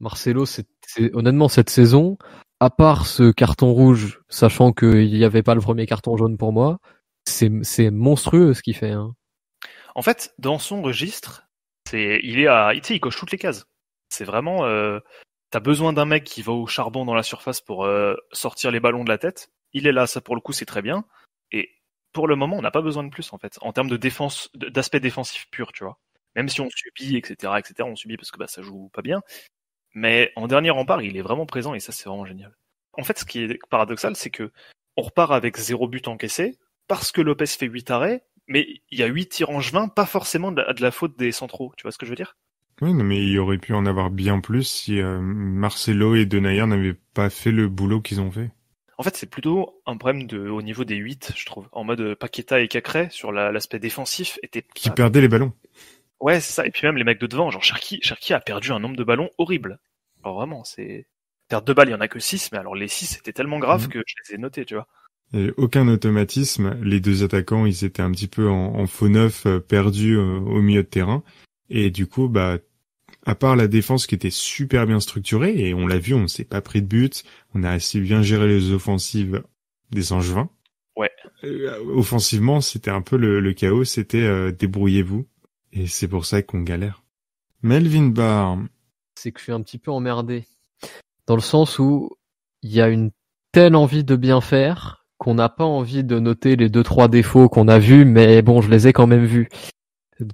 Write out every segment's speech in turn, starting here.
Marcelo, honnêtement cette saison, à part ce carton rouge, sachant qu'il n'y avait pas le premier carton jaune pour moi, c'est monstrueux ce qu'il fait. Hein. En fait, dans son registre, il coche toutes les cases. C'est vraiment, t'as besoin d'un mec qui va au charbon dans la surface pour sortir les ballons de la tête. Il est là, ça pour le coup c'est très bien. Et pour le moment, on n'a pas besoin de plus en fait, en termes de défense, d'aspect défensif pur, tu vois. Même si on subit, etc., on subit parce que ça joue pas bien. Mais en dernier rempart, il est vraiment présent et ça c'est vraiment génial. En fait, ce qui est paradoxal, c'est que on repart avec 0 but encaissé parce que Lopez fait 8 arrêts, mais il y a 8 tirs en juin, pas forcément de la faute des centraux. Tu vois ce que je veux dire? Oui, non, mais il aurait pu en avoir bien plus si Marcelo et Denayer n'avaient pas fait le boulot qu'ils ont fait. En fait, c'est plutôt un problème au niveau des 8, je trouve. En mode Paqueta et Cacré, sur l'aspect défensif, étaient... Qui perdaient les ballons. Ouais, c'est ça. Et puis même les mecs de devant, genre Cherki a perdu un nombre de ballons horrible. Alors vraiment, c'est... Perdre 2 balles, il y en a que 6, mais alors les 6, c'était tellement grave que je les ai notés, tu vois. Et aucun automatisme. Les deux attaquants, ils étaient un petit peu en faux neuf, perdus au milieu de terrain. Et du coup, à part la défense qui était super bien structurée, et on l'a vu, on ne s'est pas pris de but, on a assez bien géré les offensives des Angevins. Ouais. Offensivement, c'était un peu le chaos, c'était débrouillez-vous. Et c'est pour ça qu'on galère. Melvin Barr. C'est que je suis un petit peu emmerdé. Dans le sens où il y a une telle envie de bien faire qu'on n'a pas envie de noter les 2-3 défauts qu'on a vus, mais bon, je les ai quand même vus.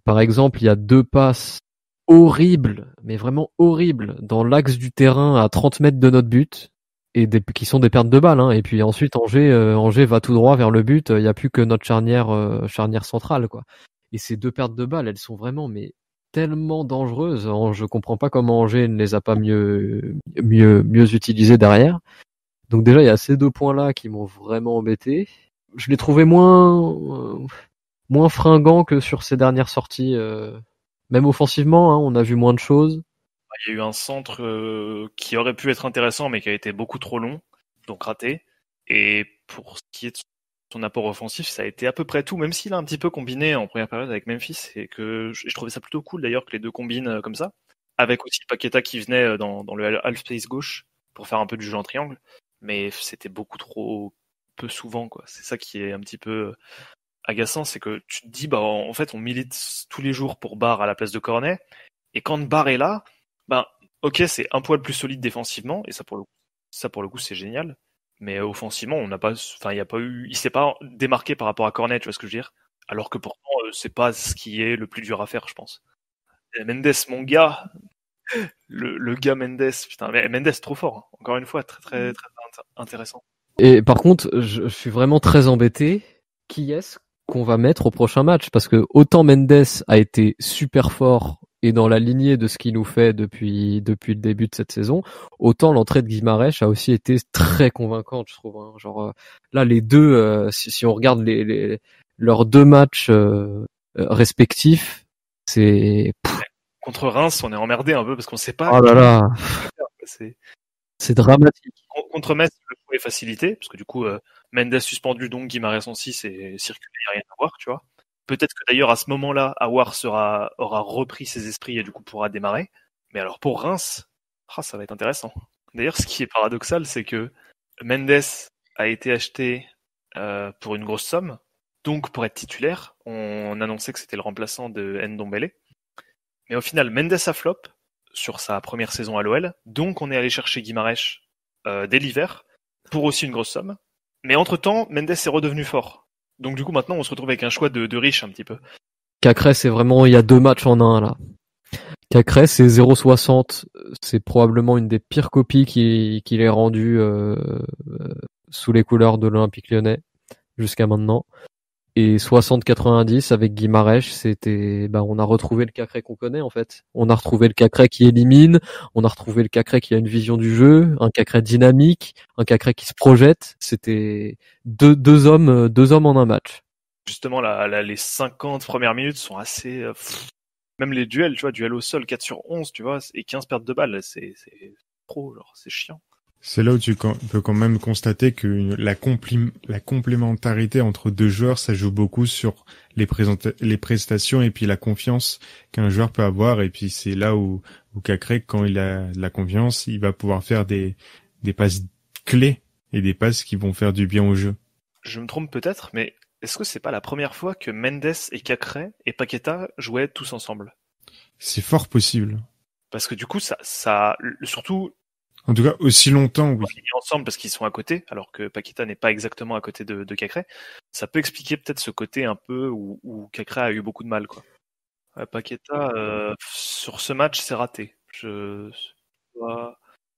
Par exemple, il y a 2 passes horribles, mais vraiment horribles, dans l'axe du terrain à 30 mètres de notre but, et qui sont des pertes de balles. Hein. Et puis ensuite, Angers va tout droit vers le but, il n'y a plus que notre charnière centrale, quoi. Et ces 2 pertes de balles, elles sont vraiment tellement dangereuses. Je comprends pas comment Angers ne les a pas mieux utilisées derrière. Donc déjà, il y a ces 2 points-là qui m'ont vraiment embêté. Je les trouvais moins fringants que sur ces dernières sorties. Même offensivement, hein, on a vu moins de choses. Il y a eu un centre qui aurait pu être intéressant, mais qui a été beaucoup trop long, donc raté. Et pour ce qui est de son apport offensif, ça a été à peu près tout, même s'il a un petit peu combiné en première période avec Memphis, et que je trouvais ça plutôt cool d'ailleurs que les deux combinent comme ça, avec aussi Paqueta qui venait dans le half space gauche pour faire un peu du jeu en triangle, mais c'était beaucoup trop peu souvent, quoi. C'est ça qui est un petit peu agaçant, c'est que tu te dis, en fait, on milite tous les jours pour Barre à la place de Cornet, et quand Barre est là, ok, c'est un poil plus solide défensivement, et ça pour le coup c'est génial. Mais offensivement, on n'a pas, enfin, il s'est pas démarqué par rapport à Cornet, tu vois ce que je veux dire. Alors que pourtant, c'est pas ce qui est le plus dur à faire, je pense. Et Mendes, mon gars, le gars Mendes, putain, mais Mendes trop fort. Hein. Encore une fois, très très très intéressant. Et par contre, je suis vraiment très embêté. Qui est-ce qu'on va mettre au prochain match? Parce que autant Mendes a été super fort et dans la lignée de ce qu'il nous fait depuis le début de cette saison, autant l'entrée de Guimarães a aussi été très convaincante, je trouve. Hein. Genre là, les deux, si on regarde leurs 2 matchs respectifs, c'est contre Reims, on est emmerdé un peu parce qu'on sait pas. Oh là là, c'est dramatique. Contre Metz, le choix est facilité parce que du coup, Mendes suspendu, donc Guimarães en 6 et circulé, il n'y a rien à voir, tu vois. Peut-être que d'ailleurs à ce moment-là, Aouar aura repris ses esprits et du coup pourra démarrer. Mais alors pour Reims, ça va être intéressant. D'ailleurs, ce qui est paradoxal, c'est que Mendes a été acheté pour une grosse somme, donc pour être titulaire, on annonçait que c'était le remplaçant de Ndombele. Mais au final, Mendes a flop sur sa première saison à l'OL, donc on est allé chercher Guimarães dès l'hiver pour aussi une grosse somme. Mais entre-temps, Mendes est redevenu fort. Donc du coup, maintenant, on se retrouve avec un choix de riche un petit peu. Cacré, c'est vraiment, il y a 2 matchs en un, là. Cacré, c'est 0,60. C'est probablement une des pires copies qu'il ait rendues sous les couleurs de l'Olympique Lyonnais jusqu'à maintenant. Et 60-90 avec Guimarães, c'était, on a retrouvé le Cacré qu'on connaît en fait. On a retrouvé le Cacré qui élimine, on a retrouvé le Cacré qui a une vision du jeu, un Cacré dynamique, un Cacré qui se projette. C'était deux hommes en un match. Justement, les 50 premières minutes sont assez... même les duels, tu vois, duel au sol, 4 sur 11, tu vois, et 15 pertes de balles, c'est trop, genre, c'est chiant. C'est là où tu peux quand même constater que la complémentarité entre deux joueurs, ça joue beaucoup sur les prestations et puis la confiance qu'un joueur peut avoir. Et puis c'est là où Cacré, quand il a de la confiance, il va pouvoir faire des passes clés et des passes qui vont faire du bien au jeu. Je me trompe peut-être, mais est-ce que c'est pas la première fois que Mendes et Cacré et Paqueta jouaient tous ensemble? C'est fort possible. Parce que du coup, ça, surtout, En tout cas, aussi longtemps, oui. ils sont ensemble parce qu'ils sont à côté, alors que Paqueta n'est pas exactement à côté de Cacré. Ça peut expliquer peut-être ce côté un peu où Cacré a eu beaucoup de mal, quoi. Paqueta, sur ce match, c'est raté.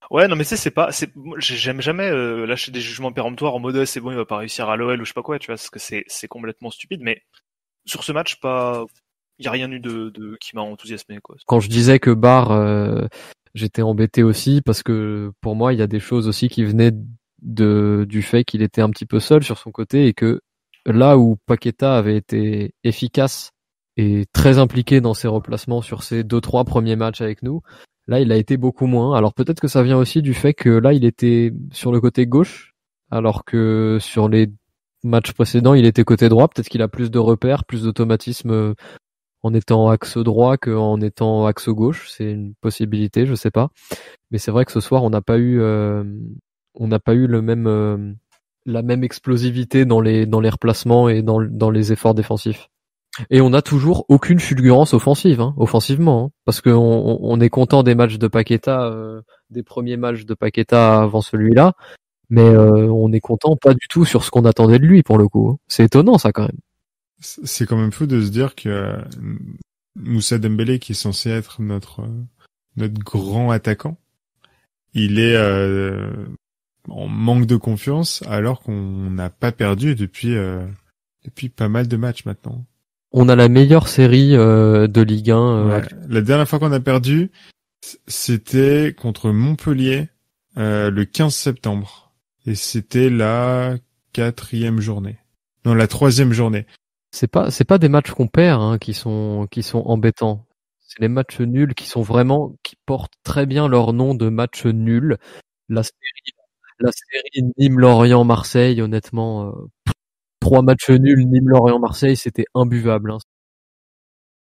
Ouais, non, mais j'aime jamais lâcher des jugements péremptoires en mode c'est bon, il va pas réussir à l'OL ou je sais pas quoi, tu vois, parce que c'est complètement stupide. Mais sur ce match, il y a rien eu de qui m'a enthousiasmé, quoi. Quand je disais que Barre, j'étais embêté aussi parce que pour moi, il y a des choses aussi qui venaient du fait qu'il était un petit peu seul sur son côté et que là où Paqueta avait été efficace et très impliqué dans ses replacements sur ses 2-3 premiers matchs avec nous, là, il a été beaucoup moins. Alors peut-être que ça vient aussi du fait que là, il était sur le côté gauche, alors que sur les matchs précédents, il était côté droit. Peut-être qu'il a plus de repères, plus d'automatisme en étant axe droit qu'en étant axe gauche. C'est une possibilité, je sais pas. Mais c'est vrai que ce soir, on n'a pas eu le même la même explosivité dans les replacements et dans les efforts défensifs. Et on n'a toujours aucune fulgurance offensive, offensivement, parce que on est content des matchs de Paqueta, des premiers matchs de Paqueta avant celui-là, mais on est content pas du tout sur ce qu'on attendait de lui pour le coup. C'est étonnant ça quand même. C'est quand même fou de se dire que Moussa Dembélé, qui est censé être notre grand attaquant, il est en manque de confiance alors qu'on n'a pas perdu depuis pas mal de matchs maintenant. On a la meilleure série de Ligue 1. Ouais. La dernière fois qu'on a perdu, c'était contre Montpellier le 15 septembre. Et c'était la 4e journée. Non, la 3e journée. C'est pas des matchs qu'on perd qui sont embêtants. C'est les matchs nuls qui portent très bien leur nom de match nul. La série Nîmes-Lorient-Marseille, honnêtement, 3 matchs nuls Nîmes-Lorient-Marseille, c'était imbuvable.